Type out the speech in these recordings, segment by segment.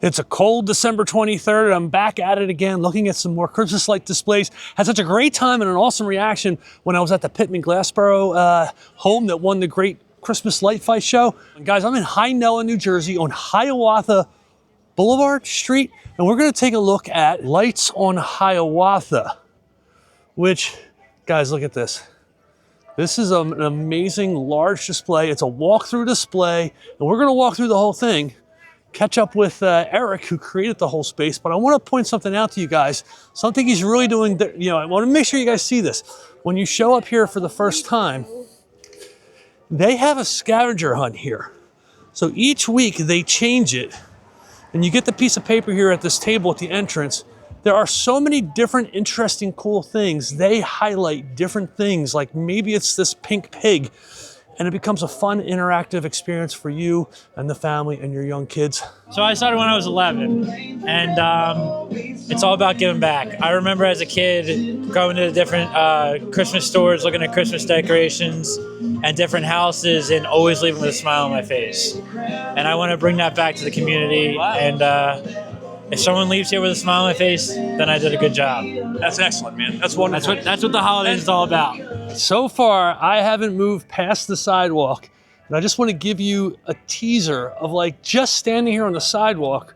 It's a cold December 23rd. I'm back at it again, looking at some more Christmas light displays. Had such a great time and an awesome reaction when I was at the Pittman Glassboro home that won the great Christmas light fight show. And guys, I'm in Hi-Nella, New Jersey on Hiawatha Boulevard Street, and we're gonna take a look at lights on Hiawatha, which, guys, look at this. This is an amazing large display. It's a walkthrough display, and we're gonna walk through the whole thing. Catch up with Eric, who created the whole space, but I want to point something out to you guys. Something he's really doing, I want to make sure you guys see this. When you show up here for the first time, they have a scavenger hunt here. So each week they change it, and you get the piece of paper here at this table at the entrance. There are so many different interesting, cool things. They highlight different things, like maybe it's this pink pig, and it becomes a fun, interactive experience for you and the family and your young kids. So I started when I was 11, and it's all about giving back. I remember as a kid going to different Christmas stores, looking at Christmas decorations and different houses, and always leaving with a smile on my face. And I want to bring that back to the community. Wow. And if someone leaves here with a smile on my face, then I did a good job. That's excellent, man. That's wonderful. That's what the holidays is all about. So far, I haven't moved past the sidewalk, and I just want to give you a teaser of like just standing here on the sidewalk,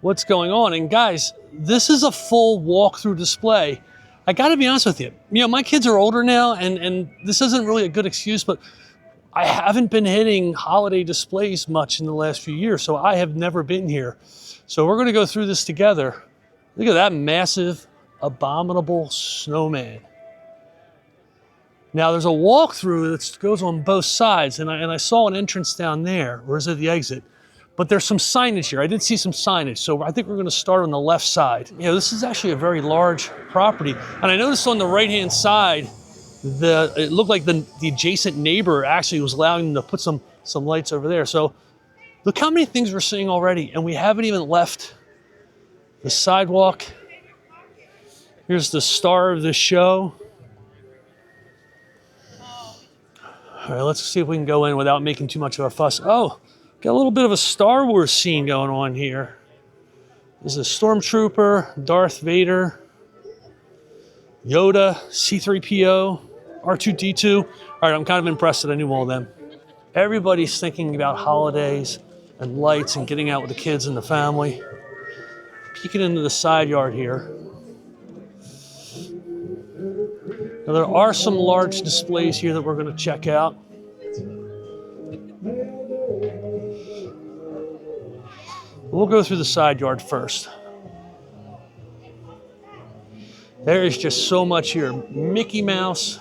what's going on. And guys, this is a full walkthrough display. I got to be honest with you. You know, my kids are older now, and this isn't really a good excuse, but I haven't been hitting holiday displays much in the last few years, so I have never been here. So we're going to go through this together. Look at that massive, abominable snowman. Now there's a walkthrough that goes on both sides, and I saw an entrance down there, or is it the exit? But there's some signage here. I did see some signage, so I think we're going to start on the left side. You know, this is actually a very large property, and I noticed on the right-hand side, it looked like the adjacent neighbor actually was allowing them to put some lights over there. So look how many things we're seeing already, and we haven't even left the sidewalk. Here's the star of the show. All right, let's see if we can go in without making too much of a fuss. Oh, got a little bit of a Star Wars scene going on here. There's a Stormtrooper, Darth Vader, Yoda, C-3PO, R2-D2. All right, I'm kind of impressed that I knew all of them. Everybody's thinking about holidays and lights and getting out with the kids and the family. Peeking into the side yard here. Now, there are some large displays here that we're going to check out. We'll go through the side yard first. There is just so much here. Mickey Mouse.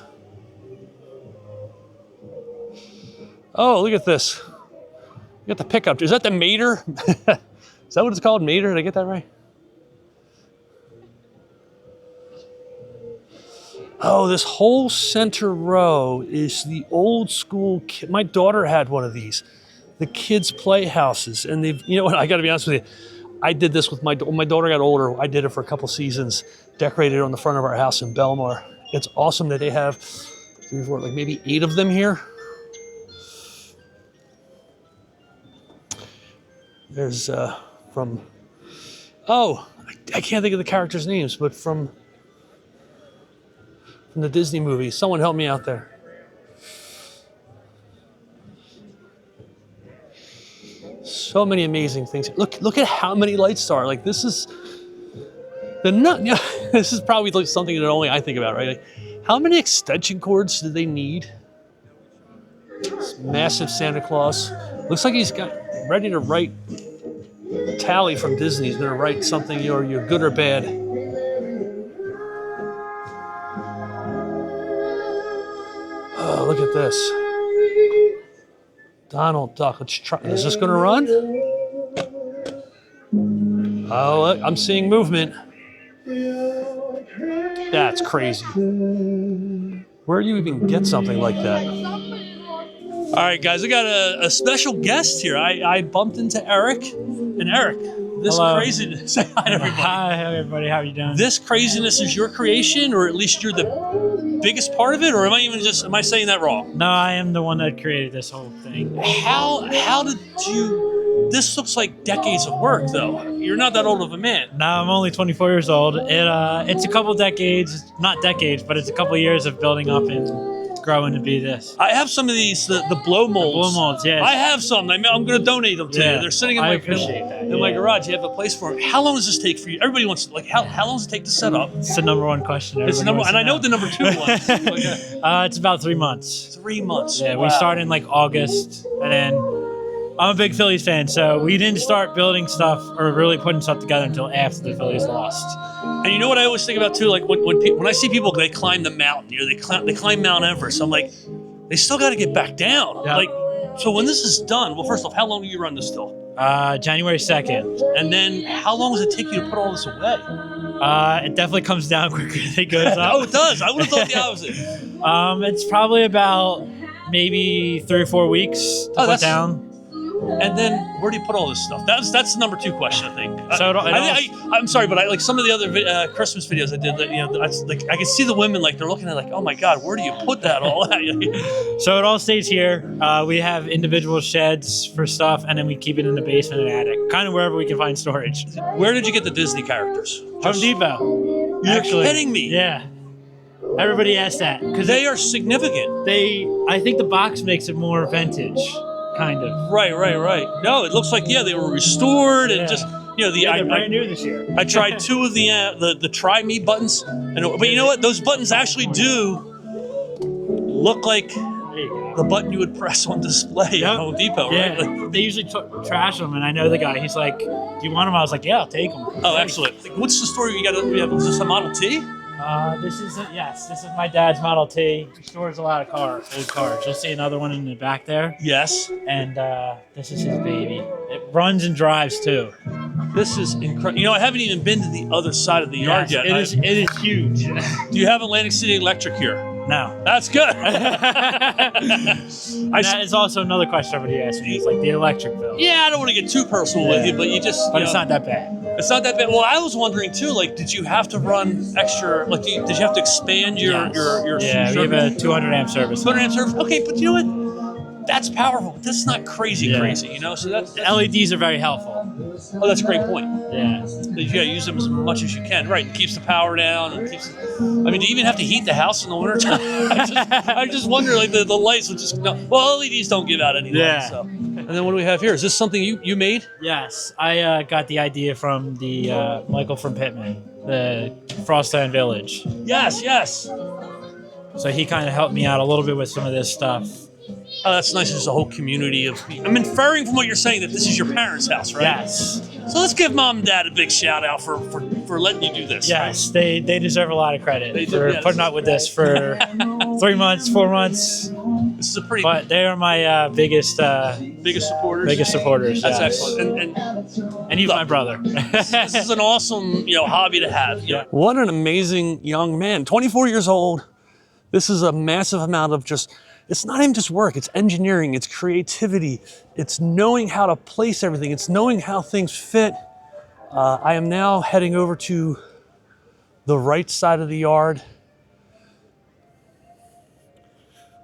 Oh, look at this. You got the pickup. Is that the Mater? Is that what it's called? Mater? Did I get that right? Oh, this whole center row is the old school. My daughter had one of these, the kids' playhouses, and they've. You know what? I got to be honest with you. I did this with when my daughter got older. I did it for a couple seasons. Decorated on the front of our house in Belmar. It's awesome that they have 3, 4, like maybe 8 of them here. There's from. Oh, I can't think of the characters' names, but from the Disney movie. Someone help me out there. So many amazing things. Look at how many lights there are. Like this is this is probably something that only I think about, right? Like, how many extension cords do they need? This massive Santa Claus. Looks like he's got ready to write Tally from Disney. He's gonna write something, you're good or bad. Oh, look at this. Donald Duck. Let's try. Is this going to run? Oh, I'm seeing movement. That's crazy. Where do you even get something like that? All right, guys, I got a special guest here. I bumped into Eric. And Eric, this craziness. Say hi to everybody. Hi, everybody. How are you doing? This craziness is your creation, or at least you're the biggest part of it, or am I saying that wrong? No, I am the one that created this whole thing. How did you this looks like decades of work, though. You're not that old of a man. No, I'm only 24 years old. It's a couple decades, not decades, but it's a couple years of building up and growing to be this. I have some of these, the blow molds. Blow molds, yes. I have some. I'm going to donate them to you. They're sitting in I my appreciate that, in my garage. You have a place for them. How long does this take for you? Everybody wants to, like, how long does it take to set up? It's the number one question. It's the number, and I know what the number 2 was. It's about 3 months. 3 months. Yeah, wow. we started in like August, and then I'm a big Phillies fan, so we didn't start building stuff or really putting stuff together until after the Phillies lost. And you know what I always think about too, like when I see people, they climb the mountain, they climb Mount Everest. I'm like, they still got to get back down. Yep. Like, so when this is done, well, first off, how long do you run this till? January 2nd. And then how long does it take you to put all this away? It definitely comes down quicker than it goes up. Oh, it does. I would have thought the opposite. It's probably about maybe 3 or 4 weeks to put down. And then where do you put all this stuff? That's the number 2 question, I think. So I'm sorry, but I like some of the other Christmas videos I did. That I can see the women like they're looking at like, oh my God, where do you put that all? So it all stays here. We have individual sheds for stuff, and then we keep it in the basement and attic, kind of wherever we can find storage. Where did you get the Disney characters? Home Depot. You're kidding me? Yeah. Everybody asks that because they are significant. I think the box makes it more vintage. Kind of. Right. No, it looks like they were restored and just they're brand new this year. I tried 2 of the Try Me buttons, but you know what? Those buttons actually do look like the button you would press on display at Home Depot, right? Like, they usually trash them, and I know the guy. He's like, "Do you want them?" I was like, "Yeah, I'll take them." Oh, excellent! Like, what's the story? We have is this a Model T? This is my dad's Model T. He stores a lot of old cars. You'll see another one in the back there. Yes. And this is his baby. It runs and drives too. This is incredible. I haven't even been to the other side of the yard yet. It is huge. Do you have Atlantic City Electric here? No. That's good. That is also another question somebody asked me. It's like the electric bill. Yeah, I don't want to get too personal with you, but it's not that bad. It's not that bad. Well, I was wondering too. Like, did you have to run extra? Like, did you have to expand your? Yeah, we have a 200 amp service. 200 amp service. Okay, but you know what? That's powerful. That's not crazy. So that's the LEDs are very helpful. Oh, that's a great point. Yeah. You gotta use them as much as you can. Right. It keeps the power down. Do you even have to heat the house in the wintertime? I just wonder, like, the lights would just no. Well, LEDs don't give out any light. So. And then what do we have here? Is this something you made? Yes. I got the idea from the Michael from Pittman, the Frostland Village. Yes. So he kind of helped me out a little bit with some of this stuff. Oh, that's nice. There's a whole community of. I'm inferring from what you're saying that this is your parents' house, right? Yes. So let's give Mom and Dad a big shout out for letting you do this. Yes, right? they deserve a lot of credit for putting up with this for 3 months, 4 months. This is a pretty. But they are my biggest supporters. Biggest supporters. That's excellent. And he's my brother. This is an awesome hobby to have. Yeah. What an amazing young man. 24 years old. This is a massive amount of just. It's not even just work, it's engineering, it's creativity, it's knowing how to place everything, it's knowing how things fit. I am now heading over to the right side of the yard,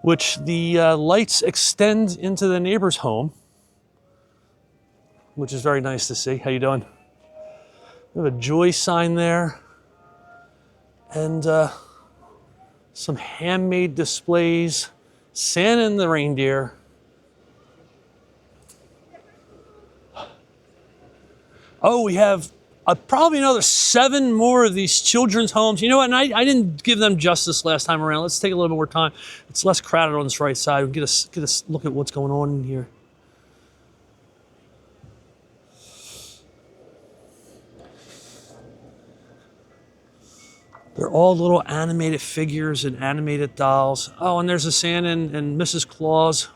which the lights extend into the neighbor's home, which is very nice to see. How you doing? We have a joy sign there, and some handmade displays. Santa and the reindeer. Oh, we have probably another 7 more of these children's homes. You know what? And I didn't give them justice last time around. Let's take a little bit more time. It's less crowded on this right side. We'll get a look at what's going on in here. They're all little animated figures and animated dolls. Oh, and there's a Santa and Mrs. Claus.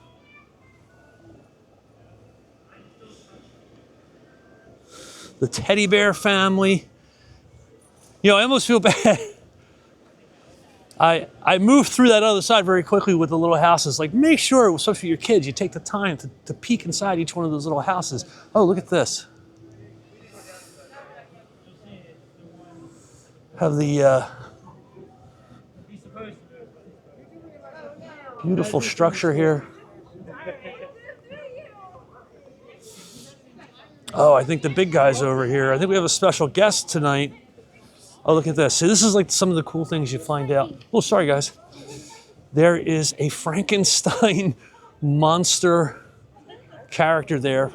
The teddy bear family. I almost feel bad. I moved through that other side very quickly with the little houses. Like, make sure, especially for your kids, you take the time to peek inside each one of those little houses. Oh, look at this. Have the beautiful structure here. Oh, I think the big guy's over here. I think we have a special guest tonight. Oh, look at this. See, this is like some of the cool things you find out. Oh, sorry, guys. There is a Frankenstein monster character there.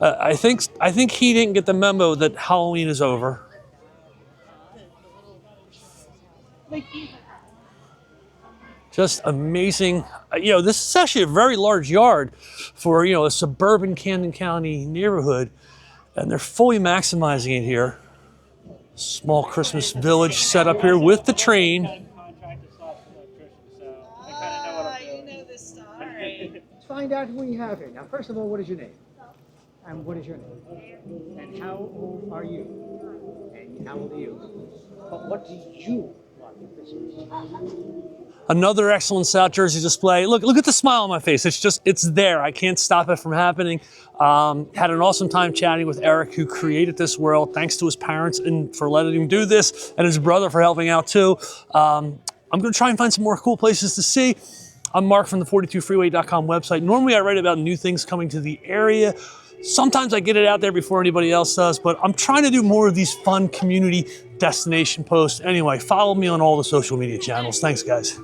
I think he didn't get the memo that Halloween is over. Just amazing. This is actually a very large yard for, a suburban Camden County neighborhood, and they're fully maximizing it here. Small Christmas village set up here with the train. You know this stuff. All right. Let's find out who we have here. Now, first of all, what is your name? And what is your name? And how old are you? And how old are you? But what do you want for Christmas? Another excellent South Jersey display. Look at the smile on my face. It's there. I can't stop it from happening. Had an awesome time chatting with Eric, who created this world. Thanks to his parents and for letting him do this, and his brother for helping out too. I'm gonna try and find some more cool places to see. I'm Mark from the 42freeway.com website. Normally I write about new things coming to the area. Sometimes I get it out there before anybody else does, but I'm trying to do more of these fun community destination posts. Anyway, follow me on all the social media channels. Thanks, guys.